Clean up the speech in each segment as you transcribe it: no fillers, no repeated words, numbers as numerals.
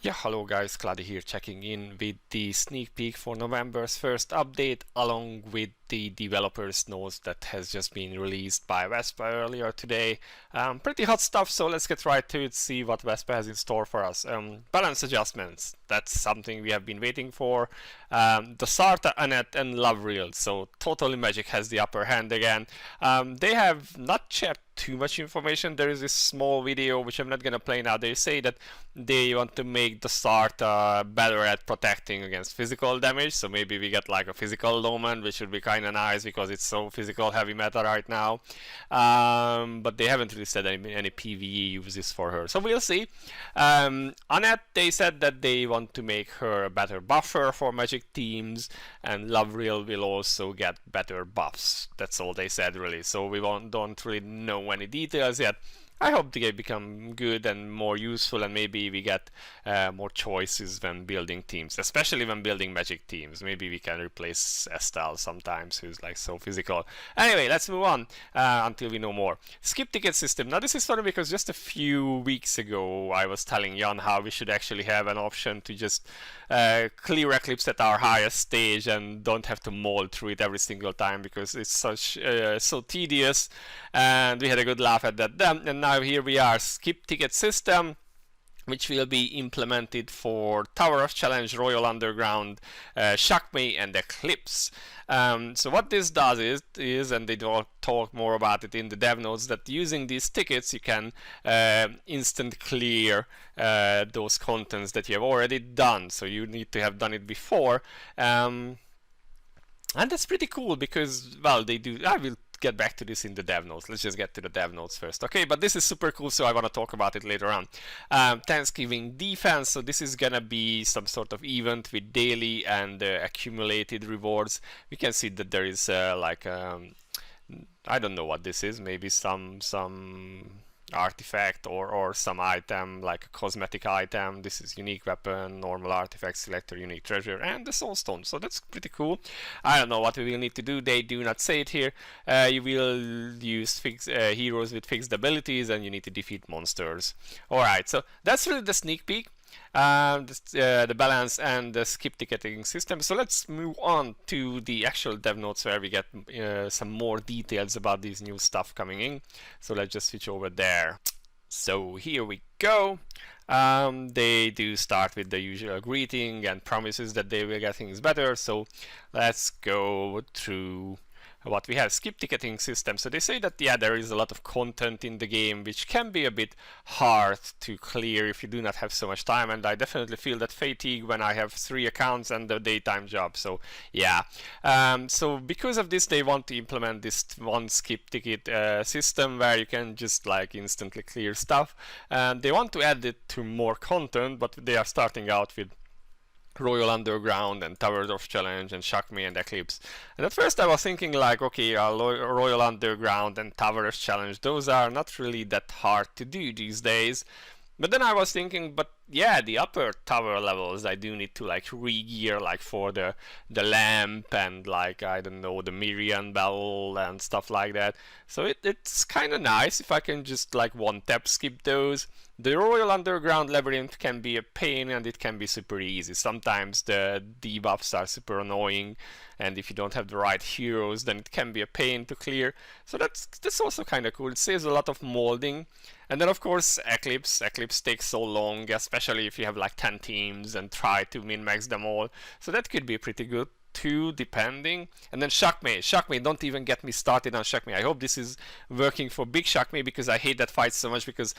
Yeah, hello guys, Cloudie here checking in with the sneak peek for November's first update along with the developers notes that has just been released by Vespo earlier today. Pretty hot stuff, so let's get right to it, see what Vespo has in store for us. Balance adjustments, that's something we have been waiting for. The Sarta, Annette and Lovril, so totally Magic has the upper hand again. They have not shared too much information. There is this small video which I'm not gonna play now. They say that they want to make the Sarta better at protecting against physical damage, so maybe we get like a physical Loman, which would be kind of nice because it's so physical heavy meta right now. But they haven't really said any PvE uses for her, so we'll see. Annette, they said that they want to make her a better buffer for Magic teams, and Lovril will also get better buffs. That's all they said really, so we don't really know any details yet. I hope they become good and more useful, and maybe we get more choices when building teams, especially when building Magic teams. Maybe we can replace Estelle sometimes, who's like so physical. Anyway, let's move on until we know more. Skip ticket system. Now this is funny because just a few weeks ago I was telling Jan how we should actually have an option to just clear Eclipse at our highest stage and don't have to mold through it every single time because it's such so tedious, and we had a good laugh at that then. And now here we are, skip ticket system, which will be implemented for Tower of Challenge, Royal Underground, Shock Me and Eclipse. So what this does is, and they don't talk more about it in the dev notes, that using these tickets you can instant clear those contents that you have already done. So you need to have done it before. And that's pretty cool because, well, they do. I will get back to this in the dev notes. Let's just get to the dev notes first. Okay, but this is super cool, so I want to talk about it later on. Thanksgiving defense. So this is gonna be some sort of event with daily and accumulated rewards. We can see that there is like I don't know what this is. Maybe some artifact or some item, like a cosmetic item. This is unique weapon, normal artifact selector, unique treasure, and the soulstone. So that's pretty cool. I don't know what we will need to do. They do not say it here. You will use heroes with fixed abilities, and you need to defeat monsters. Alright, so that's really the sneak peek. The balance and the skip ticketing system. So let's move on to the actual dev notes where we get some more details about these new stuff coming in. So let's just switch over there. So here we go. They do start with the usual greeting and promises that they will get things better. So let's go through what we have. Skip ticketing system. So they say that, yeah, there is a lot of content in the game which can be a bit hard to clear if you do not have so much time, and I definitely feel that fatigue when I have 3 accounts and a daytime job. So yeah, so because of this they want to implement this one skip ticket system where you can just like instantly clear stuff, and they want to add it to more content, but they are starting out with Royal Underground and Towers of Challenge and Shock Me and Eclipse. And at first I was thinking like, okay, Royal Underground and Towers Challenge, those are not really that hard to do these days. But then I was thinking, but yeah, the upper tower levels I do need to like re-gear, like for the lamp and like, I don't know, the Miriam bell and stuff like that. So it's kind of nice if I can just like one tap skip those. The Royal Underground Labyrinth can be a pain, and it can be super easy. Sometimes the debuffs are super annoying, and if you don't have the right heroes, then it can be a pain to clear. So that's also kind of cool. It saves a lot of molding. And then of course Eclipse takes so long, especially if you have like 10 teams and try to min-max them all. So that could be pretty good too, depending. And then Shock Me, don't even get me started on Shock Me. I hope this is working for Big Shock Me, because I hate that fight so much, because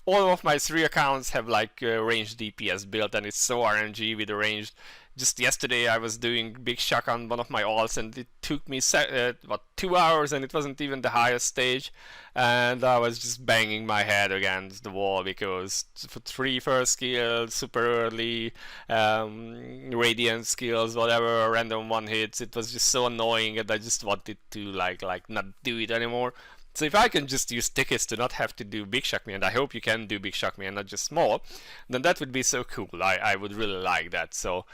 all of my 3 accounts have like ranged DPS built, and it's so RNG with the ranged. Just yesterday I was doing Big Shock on one of my alts, and it took me 2 hours, and it wasn't even the highest stage, and I was just banging my head against the wall because for 3 first skills, super early, radiant skills, whatever, random one hits, it was just so annoying, and I just wanted to like not do it anymore. So if I can just use tickets to not have to do Big Shock Me, and I hope you can do Big Shock Me and not just small, then that would be so cool. I would really like that. So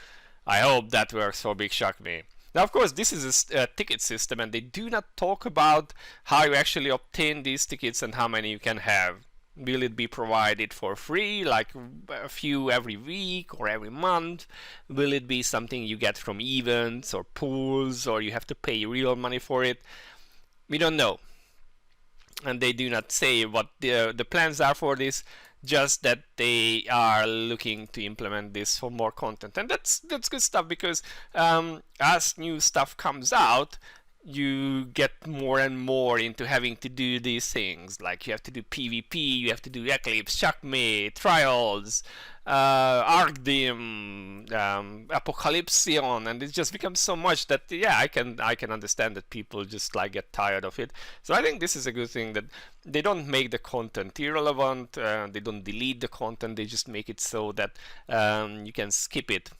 I hope that works for Big Shock Me. Now, of course, this is a ticket system, and they do not talk about how you actually obtain these tickets and how many you can have. Will it be provided for free, like a few every week or every month? Will it be something you get from events or pools, or you have to pay real money for it? We don't know. And they do not say what the plans are for this, just that they are looking to implement this for more content. And that's good stuff, because as new stuff comes out, you get more and more into having to do these things. Like you have to do PvP, you have to do Eclipse, Checkmate, Trials, Arcdim, Apocalypsion, and it just becomes so much that yeah, I can understand that people just like get tired of it. So I think this is a good thing, that they don't make the content irrelevant, they don't delete the content, they just make it so that you can skip it,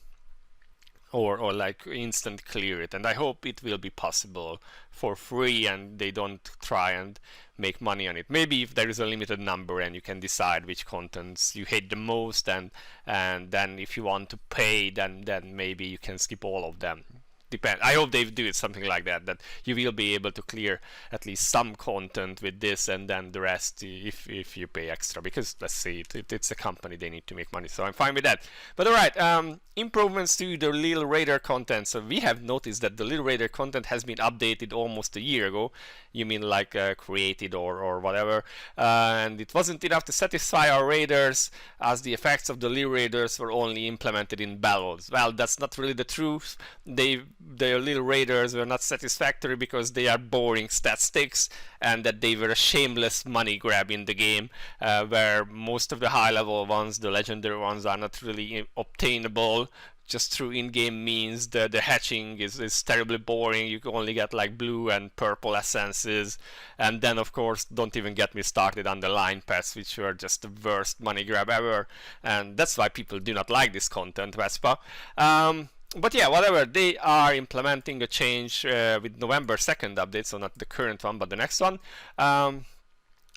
or like instant clear it. And I hope it will be possible for free, and they don't try and make money on it. Maybe if there is a limited number and you can decide which contents you hate the most, and then if you want to pay, then maybe you can skip all of them. I hope they do it something like that, that you will be able to clear at least some content with this, and then the rest if you pay extra, because let's see, it's a company, they need to make money, so I'm fine with that. But alright, improvements to the Little Raider content. So we have noticed that the Little Raider content has been updated almost a year ago. You mean like created or whatever, and it wasn't enough to satisfy our raiders, as the effects of the Little Raiders were only implemented in battles. Well, that's not really the truth. The Little Raiders were not satisfactory because they are boring statistics, and that they were a shameless money grab in the game, where most of the high level ones, the legendary ones, are not really obtainable just through in-game means. The hatching is terribly boring. You can only get like blue and purple essences, and then of course don't even get me started on the line pets, which were just the worst money grab ever, and that's why people do not like this content, Vespa. But yeah, whatever, they are implementing a change with November 2nd update, so not the current one but the next one,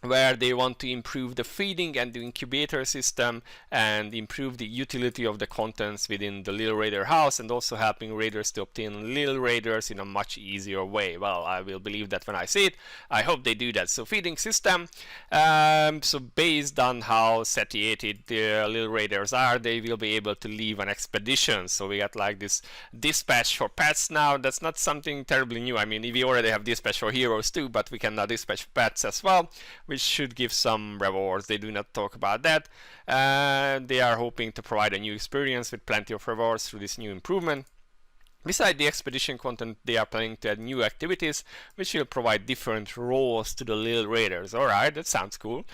where they want to improve the feeding and the incubator system, and improve the utility of the contents within the Little Raider house, and also helping raiders to obtain Little Raiders in a much easier way. Well, I will believe that when I see it. I hope they do that. So feeding system, so based on how satiated the Little Raiders are, they will be able to leave an expedition. So we got like this dispatch for pets now. That's not something terribly new. I mean, we already have dispatch for heroes too, but we can now dispatch pets as well, which should give some rewards. They do not talk about that. They are hoping to provide a new experience with plenty of rewards through this new improvement. Beside the expedition content, they are planning to add new activities, which will provide different roles to the Little Raiders. Alright, that sounds cool.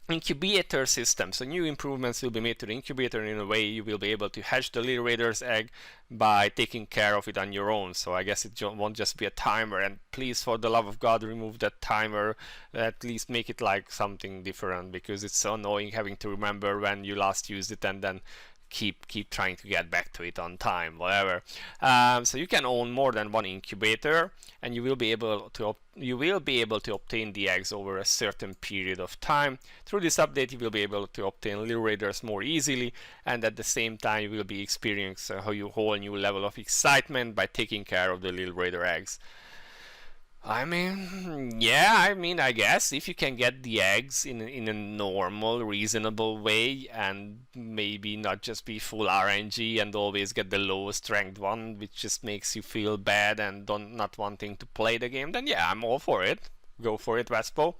Incubator system. So new improvements will be made to the incubator. In a way, you will be able to hatch the Little Raider's egg by taking care of it on your own. So I guess it won't just be a timer, and please, for the love of God, remove that timer. At least make it like something different, because it's so annoying having to remember when you last used it and then keep trying to get back to it on time, whatever. So you can own more than one incubator, and you will be able to obtain the eggs over a certain period of time. Through this update, you will be able to obtain Little Raiders more easily, and at the same time you will be experiencing a whole new level of excitement by taking care of the Little Raider eggs. I mean, yeah, I guess if you can get the eggs in a normal, reasonable way, and maybe not just be full RNG and always get the lowest ranked one, which just makes you feel bad and not wanting to play the game, then yeah, I'm all for it. Go for it, Vespo.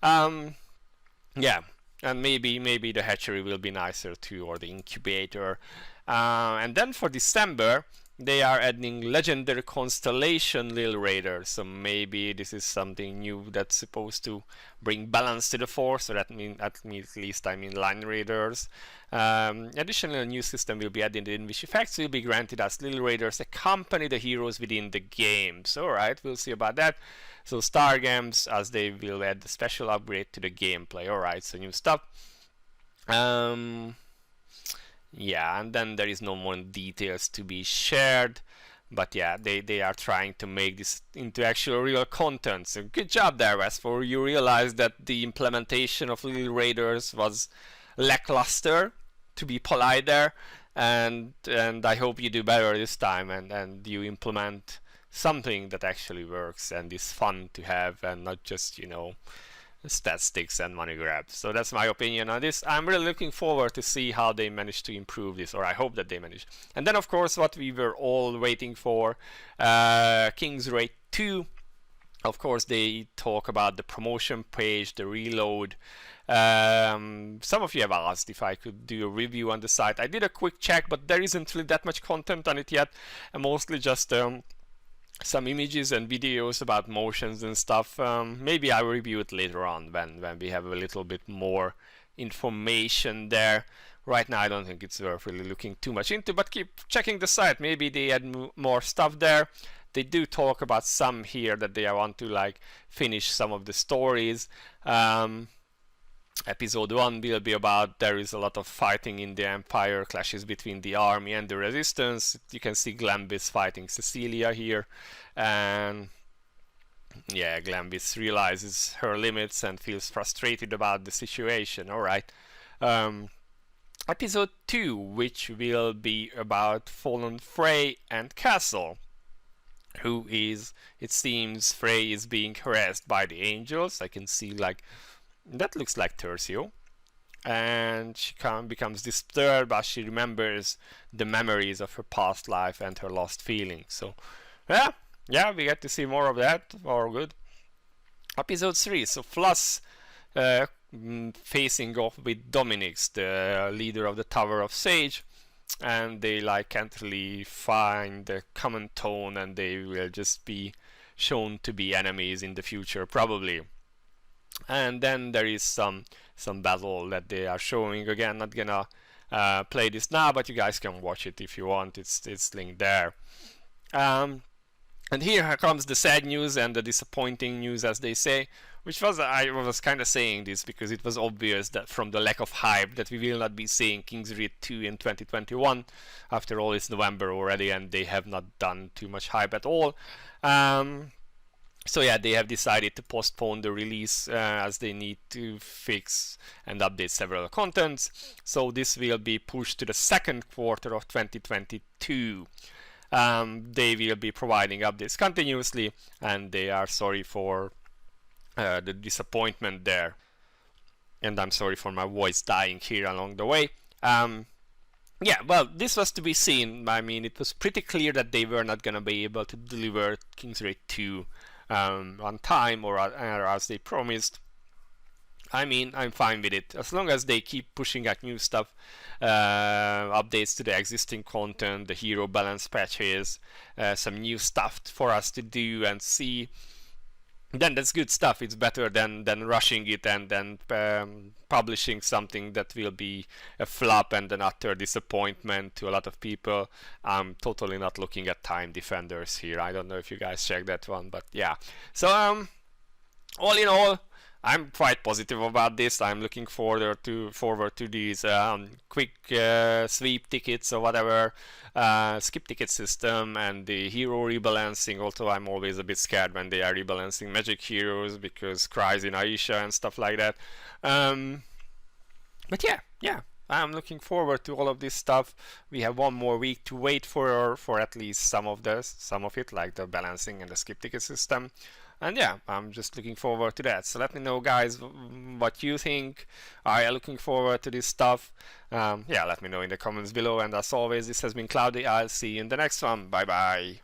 Yeah, and maybe the hatchery will be nicer too, or the incubator. And then for December, they are adding legendary constellation Little Raiders, so maybe this is something new that's supposed to bring balance to the force. So at least line raiders. Additionally, a new system will be added in which effects will be granted as Little Raiders accompany the heroes within the game. So alright, we'll see about that. So Star Games, as they will add the special upgrade to the gameplay. Alright, so new stuff. Yeah, and then there is no more details to be shared, but yeah, they are trying to make this into actual real content. So good job there, Vespo. You realized that the implementation of Little Raiders was lackluster, to be polite there, and I hope you do better this time, and you implement something that actually works and is fun to have, and not just, you know, stat sticks and money grabs. So that's my opinion on this. I'm really looking forward to see how they manage to improve this, or I hope that they manage. And then of course what we were all waiting for, 킹스레이드 2. Of course they talk about the promotion page, the reload. Some of you have asked if I could do a review on the site. I did a quick check, but there isn't really that much content on it yet, and mostly just some images and videos about motions and stuff. Maybe I'll review it later on when we have a little bit more information there. Right now I don't think it's worth really looking too much into, but keep checking the site. Maybe they add more stuff there. They do talk about some here that they want to like finish some of the stories. Episode 1 will be about there is a lot of fighting in the Empire, clashes between the army and the resistance. You can see Glambis fighting Cecilia here, and yeah, Glambis realizes her limits and feels frustrated about the situation. Alright. Episode 2, which will be about Fallen Frey and Castle, who is, it seems Frey is being harassed by the angels. I can see like that looks like Tercio, and she becomes disturbed as she remembers the memories of her past life and her lost feelings. So yeah, we get to see more of that. All good. Episode 3, so Fluss facing off with Dominix, the leader of the Tower of Sage, and they like can't really find a common tone, and they will just be shown to be enemies in the future probably. And then there is some battle that they are showing. Again, not gonna play this now, but you guys can watch it if you want. It's linked there. And here comes the sad news and the disappointing news, as they say, which was, I was kind of saying this because it was obvious that from the lack of hype that we will not be seeing 킹스레이드 2 in 2021. After all, it's November already and they have not done too much hype at all. So yeah, they have decided to postpone the release as they need to fix and update several contents. So this will be pushed to the second quarter of 2022. They will be providing updates continuously, and they are sorry for the disappointment there. And I'm sorry for my voice dying here along the way. Yeah, well, this was to be seen. I mean, it was pretty clear that they were not going to be able to deliver 킹스레이드 2 on time or as they promised. I mean, I'm fine with it as long as they keep pushing out new stuff, updates to the existing content, the hero balance patches, some new stuff for us to do and see. Then that's good stuff. It's better than rushing it and then publishing something that will be a flop and an utter disappointment to a lot of people. I'm totally not looking at Time Defenders here. I don't know if you guys checked that one, but yeah. So all in all, I'm quite positive about this. I'm looking forward to these quick sweep tickets or whatever, skip ticket system and the hero rebalancing. Although I'm always a bit scared when they are rebalancing magic heroes because cries in Aisha and stuff like that. But yeah, I'm looking forward to all of this stuff. We have one more week to wait for at least some of it, like the balancing and the skip ticket system. And yeah, I'm just looking forward to that. So let me know, guys, what you think. Are you looking forward to this stuff? Yeah, let me know in the comments below. And as always, this has been Cloudie. I'll see you in the next one. Bye bye.